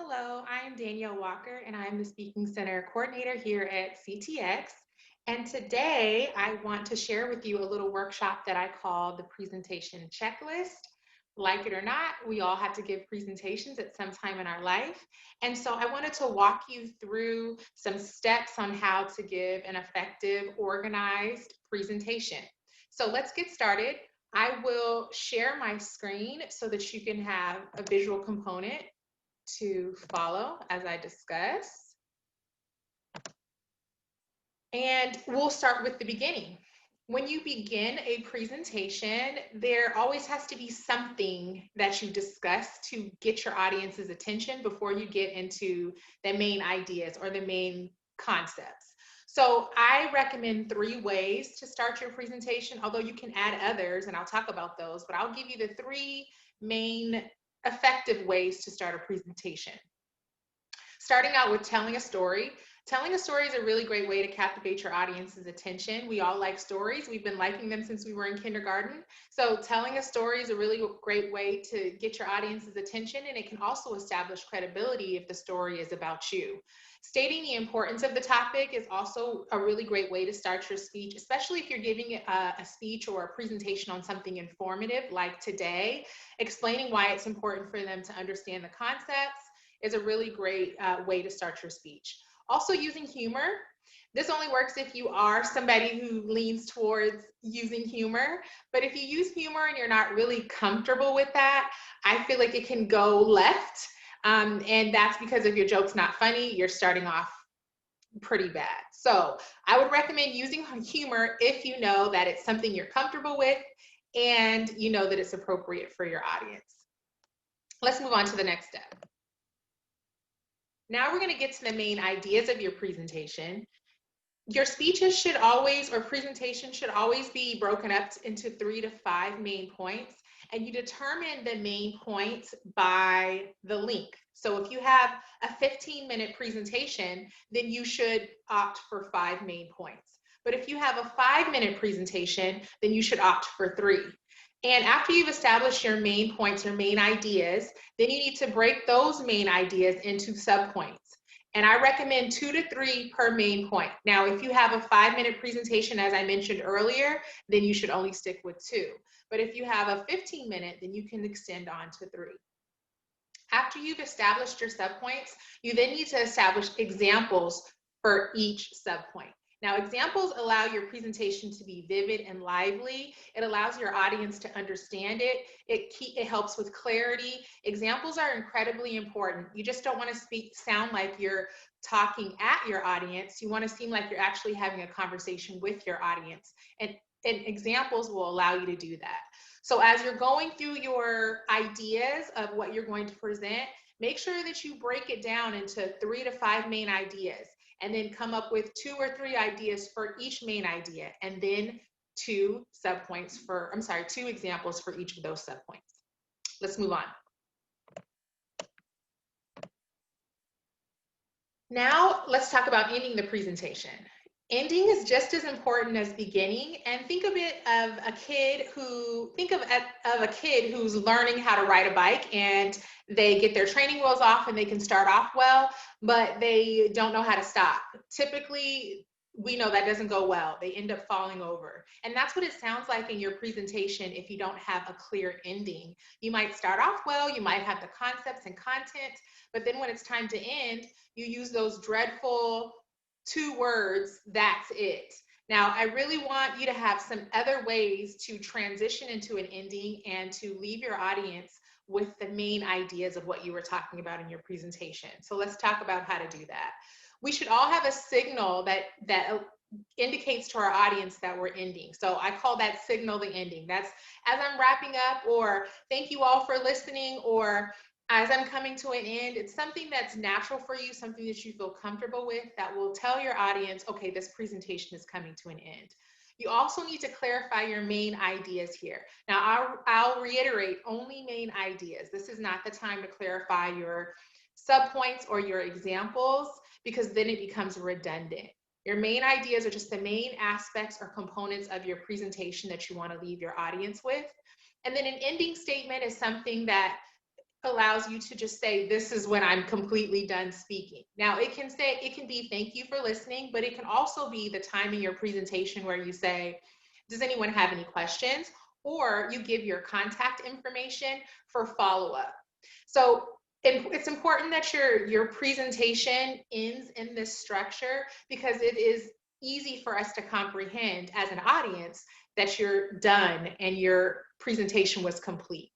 Hello, I am Danielle Walker, and I'm the Speaking Center Coordinator here at CTX. And today I want to share with you a little workshop that I call the Presentation Checklist. Like it or not, we all have to give presentations at some time in our life. And so I wanted to walk you through some steps on how to give an effective, organized presentation. So let's get started. I will share my screen so that you can have a visual component to follow as I discuss. And we'll start with the beginning. When you begin a presentation, there always has to be something that you discuss to get your audience's attention before you get into the main ideas or the main concepts. So I recommend 3 ways to start your presentation, although you can add others and I'll talk about those, but I'll give you the 3 main effective ways to start a presentation. Starting out with telling a story. Telling a story is a really great way to captivate your audience's attention. We all like stories. We've been liking them since we were in kindergarten. So telling a story is a really great way to get your audience's attention, and it can also establish credibility if the story is about you. Stating the importance of the topic is also a really great way to start your speech, especially if you're giving a speech or a presentation on something informative like today. Explaining why it's important for them to understand the concepts is a really great way to start your speech. Also, using humor. This only works if you are somebody who leans towards using humor. But if you use humor and you're not really comfortable with that, I feel like it can go left. And that's because if your joke's not funny, you're starting off pretty bad. So I would recommend using humor if you know that it's something you're comfortable with and you know that it's appropriate for your audience. Let's move on to the next step. Now we're going to get to the main ideas of your presentation. Your speeches should always, or presentation should always be broken up into 3 to 5 main points, and you determine the main points by the length. So if you have a 15-minute presentation, then you should opt for 5 main points. But if you have a 5-minute presentation, then you should opt for 3. And after you've established your main points or main ideas, then you need to break those main ideas into subpoints. And I recommend 2 to 3 per main point. Now, if you have a 5-minute presentation, as I mentioned earlier, then you should only stick with 2. But if you have a 15-minute, then you can extend on to 3. After you've established your subpoints, you then need to establish examples for each subpoint. Now, examples allow your presentation to be vivid and lively. It allows your audience to understand it. It helps with clarity. Examples are incredibly important. You just don't want to sound like you're talking at your audience. You want to seem like you're actually having a conversation with your audience. And examples will allow you to do that. So as you're going through your ideas of what you're going to present, make sure that you break it down into 3 to 5 main ideas, and then come up with 2 or 3 ideas for each main idea, and then 2 examples for each of those subpoints. Let's move on. Now let's talk about ending the presentation. Ending is just as important as beginning, and think of it of a kid who's learning how to ride a bike, and they get their training wheels off and they can start off well, but they don't know how to stop. Typically, we know that doesn't go well. They end up falling over. And that's what it sounds like in your presentation if you don't have a clear ending. You might start off well, you might have the concepts and content, but then when it's time to end, you use those dreadful 2 words, "that's it." Now, I really want you to have some other ways to transition into an ending and to leave your audience with the main ideas of what you were talking about in your presentation. So let's talk about how to do that. We should all have a signal that indicates to our audience that we're ending. So I call that signal the ending. That's as I'm wrapping up, or thank you all for listening, or as I'm coming to an end. It's something that's natural for you, something that you feel comfortable with, that will tell your audience, okay, this presentation is coming to an end. You also need to clarify your main ideas here. Now, I'll reiterate, only main ideas. This is not the time to clarify your subpoints or your examples, because then it becomes redundant. Your main ideas are just the main aspects or components of your presentation that you want to leave your audience with. And then an ending statement is something that allows you to just say, this is when I'm completely done speaking. Now it can be thank you for listening, but it can also be the time in your presentation where you say, does anyone have any questions? Or you give your contact information for follow-up. So it's important that your presentation ends in this structure, because it is easy for us to comprehend as an audience that you're done and your presentation was complete.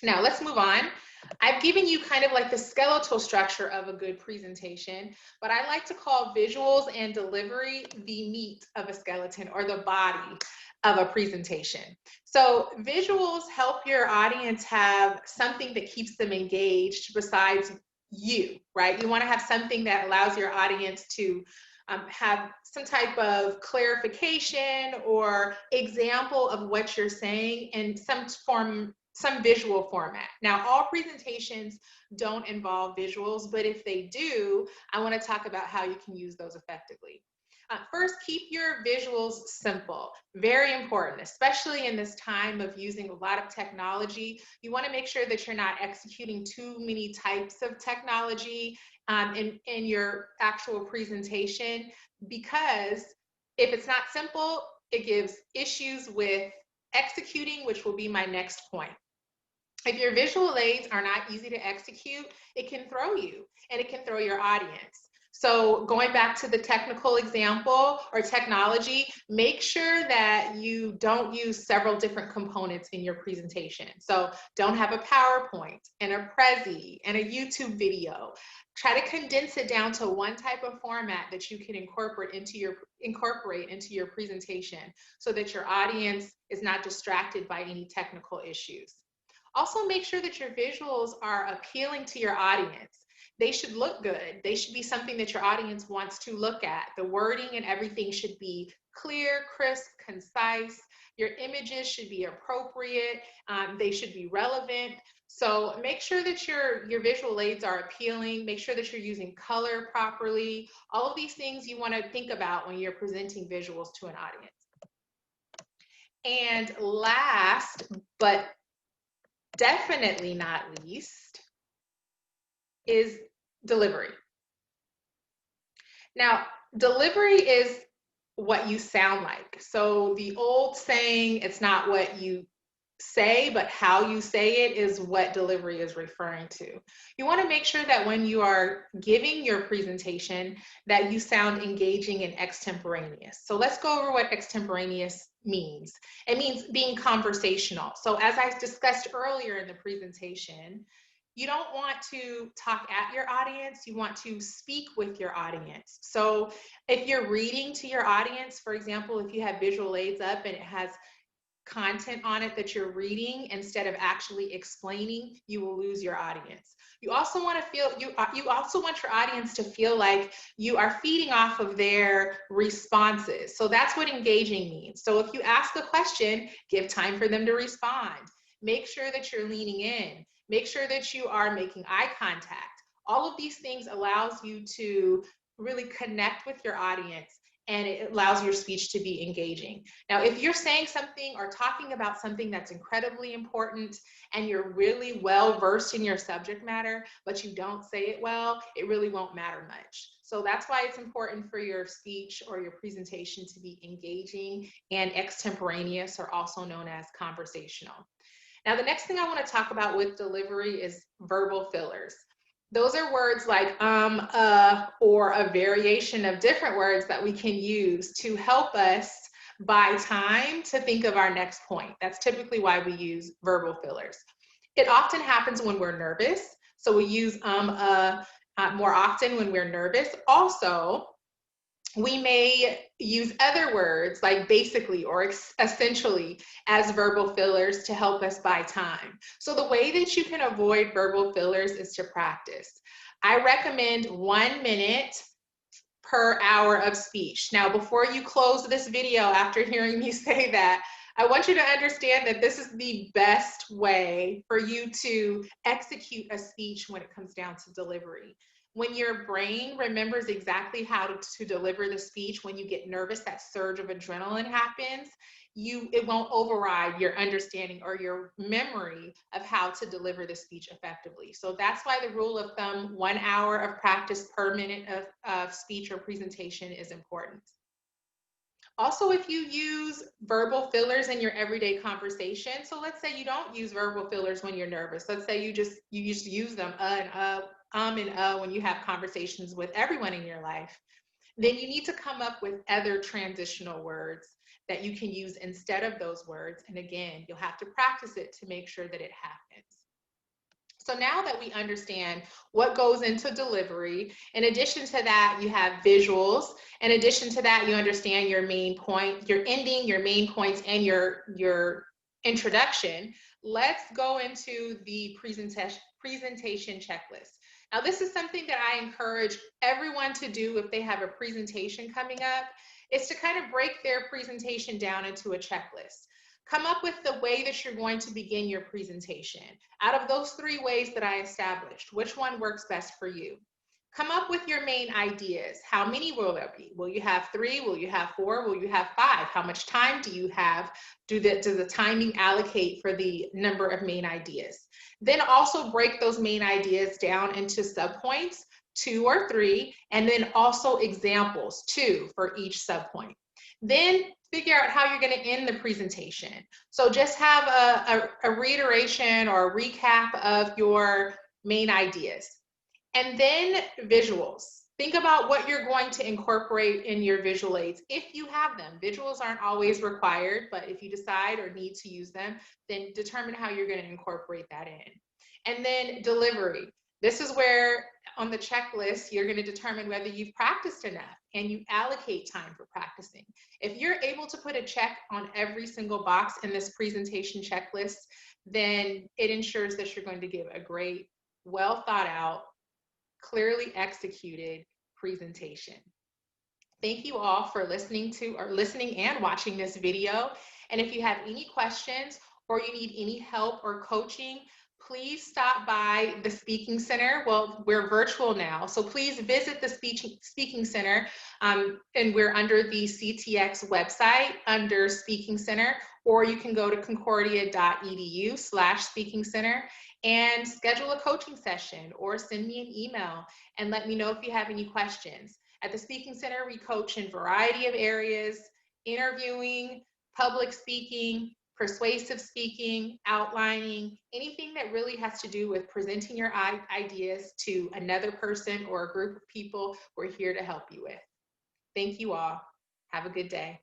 Now let's move on. I've given you kind of like the skeletal structure of a good presentation, but I like to call visuals and delivery the meat of a skeleton, or the body of a presentation. So visuals help your audience have something that keeps them engaged besides you, right? You want to have something that allows your audience to have some type of clarification or example of what you're saying in some visual format. Now, all presentations don't involve visuals, but if they do, I want to talk about how you can use those effectively. First, keep your visuals simple. Very important, especially in this time of using a lot of technology. You want to make sure that you're not executing too many types of technology in your actual presentation, because if it's not simple, it gives issues with executing, which will be my next point. If your visual aids are not easy to execute, it can throw you and it can throw your audience. So going back to the technical example or technology, make sure that you don't use several different components in your presentation. So don't have a PowerPoint and a Prezi and a YouTube video. Try to condense it down to one type of format that you can incorporate into your presentation, so that your audience is not distracted by any technical issues. Also, make sure that your visuals are appealing to your audience. They should look good. They should be something that your audience wants to look at. The wording and everything should be clear, crisp, concise. Your images should be appropriate. They should be relevant. So make sure that your visual aids are appealing. Make sure that you're using color properly. All of these things you want to think about when you're presenting visuals to an audience. And last, but definitely not least, is delivery. Now, delivery is what you sound like. So the old saying, it's not what you say, but how you say it, is what delivery is referring to. You want to make sure that when you are giving your presentation, that you sound engaging and extemporaneous. So let's go over what extemporaneous means. It means being conversational. So as I discussed earlier in the presentation, you don't want to talk at your audience, you want to speak with your audience. So if you're reading to your audience, for example, if you have visual aids up and it has content on it that you're reading instead of actually explaining, you will lose your audience. You also want to feel, you also want your audience to feel like you are feeding off of their responses. So that's what engaging means. So if you ask a question, give time for them to respond. Make sure that you're leaning in. Make sure that you are making eye contact. All of these things allows you to really connect with your audience, and it allows your speech to be engaging. Now, if you're saying something or talking about something that's incredibly important and you're really well versed in your subject matter, but you don't say it well, it really won't matter much. So that's why it's important for your speech or your presentation to be engaging and extemporaneous, or also known as conversational. Now, the next thing I want to talk about with delivery is verbal fillers. Those are words like or a variation of different words that we can use to help us buy time to think of our next point. That's typically why we use verbal fillers. It often happens when we're nervous, so we use more often when we're nervous. Also, we may use other words like basically or essentially as verbal fillers to help us buy time. So the way that you can avoid verbal fillers is to practice. I recommend 1 minute per hour of speech. Now, before you close this video after hearing me say that, I want you to understand that this is the best way for you to execute a speech when it comes down to delivery. When your brain remembers exactly how to deliver the speech, when you get nervous, that surge of adrenaline happens. it won't override your understanding or your memory of how to deliver the speech effectively. So that's why the rule of thumb, 1 hour of practice per minute of speech or presentation is important. Also, if you use verbal fillers in your everyday conversation, so let's say you don't use verbal fillers when you're nervous. Let's say you just use them and when you have conversations with everyone in your life. Then you need to come up with other transitional words that you can use instead of those words. And again, you'll have to practice it to make sure that it happens. So now that we understand what goes into delivery, in addition to that, you have visuals. In addition to that, you understand your main point, your ending, your main points, and your introduction. Let's go into the presentation checklist. Now, this is something that I encourage everyone to do if they have a presentation coming up, is to kind of break their presentation down into a checklist. Come up with the way that you're going to begin your presentation. Out of those 3 ways that I established, which one works best for you? Come up with your main ideas. How many will there be? Will you have 3? Will you have 4? Will you have 5? How much time do you have? Does the timing allocate for the number of main ideas? Then also break those main ideas down into subpoints, 2 or 3, and then also examples, 2 for each subpoint. Then figure out how you're going to end the presentation. So just have a reiteration or a recap of your main ideas. And then visuals. Think about what you're going to incorporate in your visual aids if you have them. Visuals aren't always required, but if you decide or need to use them, then determine how you're going to incorporate that in. And then delivery. This is where on the checklist, you're going to determine whether you've practiced enough and you allocate time for practicing. If you're able to put a check on every single box in this presentation checklist, then it ensures that you're going to give a great, well thought out, clearly executed presentation. Thank you all for listening and watching this video. And if you have any questions or you need any help or coaching, please stop by the Speaking Center. Well, we're virtual now, so please visit the Speaking Center, and we're under the CTX website under Speaking Center, or you can go to concordia.edu/Speaking Center and schedule a coaching session or send me an email and let me know if you have any questions. At the Speaking Center, we coach in a variety of areas: interviewing, public speaking, persuasive speaking, outlining, anything that really has to do with presenting your ideas to another person or a group of people, we're here to help you with. Thank you all. Have a good day.